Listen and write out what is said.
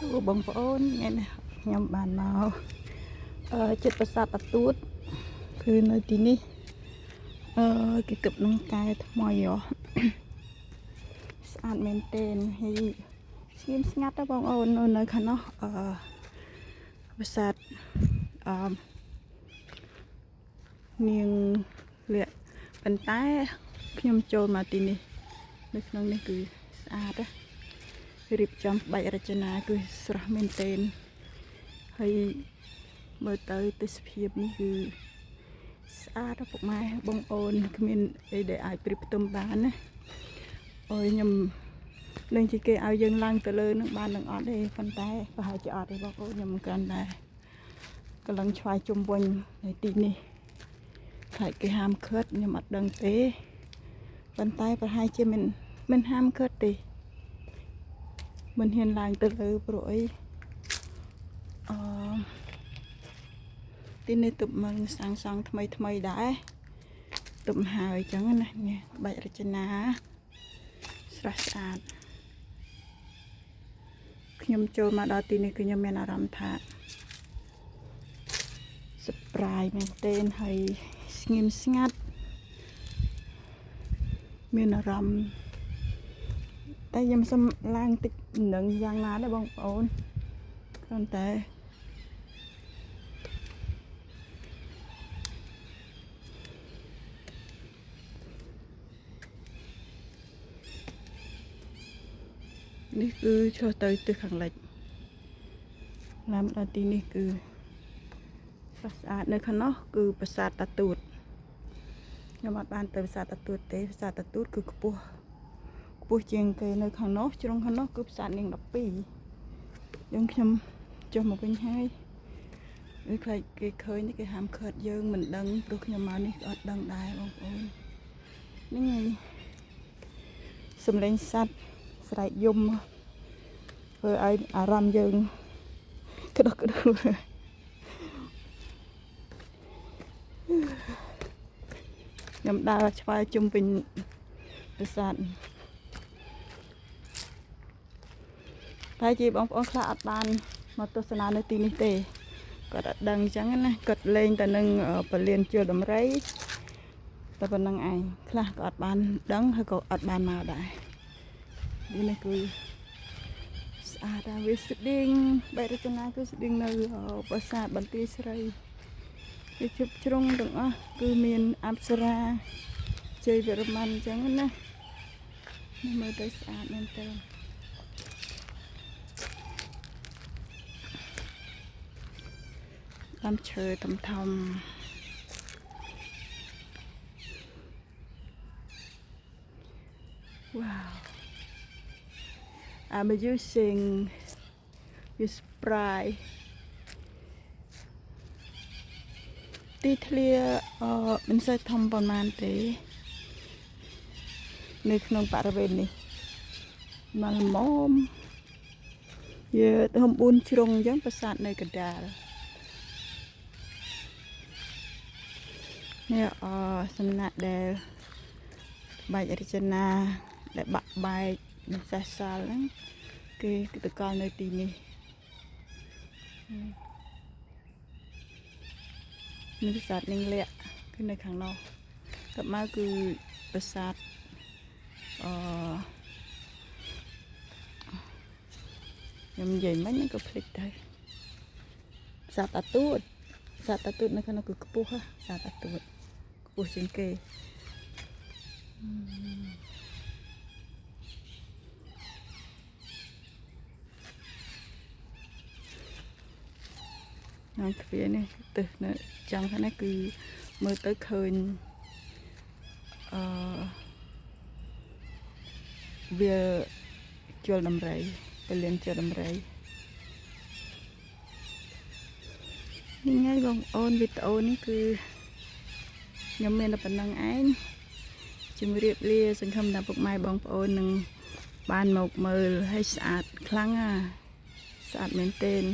សួរបងប្អូនថ្ងៃនេះខ្ញុំបានមកចិត្តប្រាសាទតាទួតគឺនៅទីនេះគេគិតនឹងកែថ្មីស្អាតមែនទែនហើយស្ងៀមស្ងាត់ណាបងប្អូននៅខាងនោះប្រាសាទនាងលាក់ប៉ុន្តែខ្ញុំចូលមកទីនេះនៅក្នុងនេះគឺស្អាតណារៀបចំក្បាច់រចនាគឺស្រស់មែនទែនហើយមើលទៅទេសភាពនេះគឺស្អាតណាពុកម៉ែបងប្អូនគ្មានអីដែលអាចប្រៀបផ្ទឹមបានណាអូយខ្ញុំនឹងជាគេឲ្យយើងឡើងទៅលើនឹងបាននឹងអត់ទេប៉ុន្តែប្រហែលជាអត់ទេបងប្អូនខ្ញុំគ្រាន់តែកำลังឆ្វាយជុំវិញនៅទីនេះខ្លាចគេហាមឃាត់ខ្ញុំអត់ដឹងទេប៉ុន្តែប្រហែលជាមិនហាមឃាត់ទេមិនហ៊ានឡើងទៅលើព្រោះអីទីនេះទុបមិនសាងសង់ថ្មីដែរទុបហើយអញ្ចឹងណានេះបាច់រចនាស្រស់ស្អាតខ្ញុំចូលមកដល់ទីនេះគឺខ្ញុំមានអារម្មណ៍ថាsurprise មែនទែនហើយស្ងៀមស្ងាត់មានអារម្មណ៍តែខ្ញុំសុំឡើងតិចនឹងយ៉ាងណាដែរបងប្អូនគ្រាន់តែនេះគឺឆ្លុះទៅទិសខាងលិចឡើងដល់ទីនេះគឺស្រស់ស្អាតនៅខាងនោះគឺប្រាសាទតាទួតខ្ញុំអត់បានទៅប្រាសាទតាទួតទេប្រាសាទតាទួតគឺខ្ពស់ជាងគេនៅខាងនោះជ្រុងខាងនោះគឺប្រាសាទនាង12យើងខ្ញុំចុះមកវិញហើយវាខ្លាចគេឃើញគេហាមឃាត់យើងមិនដឹងព្រោះខ្ញុំមកនេះក៏អត់ដឹងដែរបងប្អូននេះសំឡេងសត្វស្រែកយំធ្វើឲ្យអារម្មណ៍យើងក្តុកក្តៅខ្ញុំដើរឆ្វែជុំវិញប្រាសាទតែជាបងប្អូនខ្លះអត់បានមកទស្សនានៅទីនេះទេគាត់អត់ដឹងអញ្ចឹងណាគាត់លេងតែនឹងពលានជួលដំរីតែប៉ុណ្្នឹងឯងខ្លះក៏អត់បានដឹងហើយក៏អត់បានមកដែរនេះគឺស្អាតហើយវាស្តៀងបែបរចនាគឺស្តៀងនៅប្រាសាទបន្ទាយស្រីវាជិបជ្រុងទាំងអស់គឺមានអប្សរាជ័យវរ្ម័នអញ្ចឹងណាមើលទៅស្អាតមែនតើដើមឈើធំwow I'm using this spray ទីធ្លាមិនសូវធំប៉ុន្មានទេនៅក្នុងបរិវេណនេះមកល្មមវាធំ4ជ្រុងអញ្ចឹងប្រាសាទនៅកណ្ដាលនេះសំណាក់ដែលបាច់រចនាដែលបាក់បែកនិងសេះសល់ហ្នឹងគេទៅកល់នៅទីនេះនេះប្រាសាទនាងលាក់គឺនៅខាងនោះទៅមកគឺប្រាសាទខ្ញុំនិយាយមិញហ្នឹងក៏ភ្លេចទៅប្រាសាទតាទួតនៅខាងនោះគឺខ្ពស់ប្រាសាទតាទួតខ្ពស់ជាងគេនៅទ្វារនេះទៅនៅចាំខាងនេះគឺមើលទៅឃើញវាជលដំរីពលានជលដំរីនេះហើយបងប្អូនវីដេអូនេះគឺខ្ញុំមានតែប៉ុណ្្នឹងឯងជម្រាបលាសង្ឃឹមថាពុកម៉ែបងប្អូននឹងបានមកមើលឲ្យស្អាតខ្លាំងស្អាតមែនទែន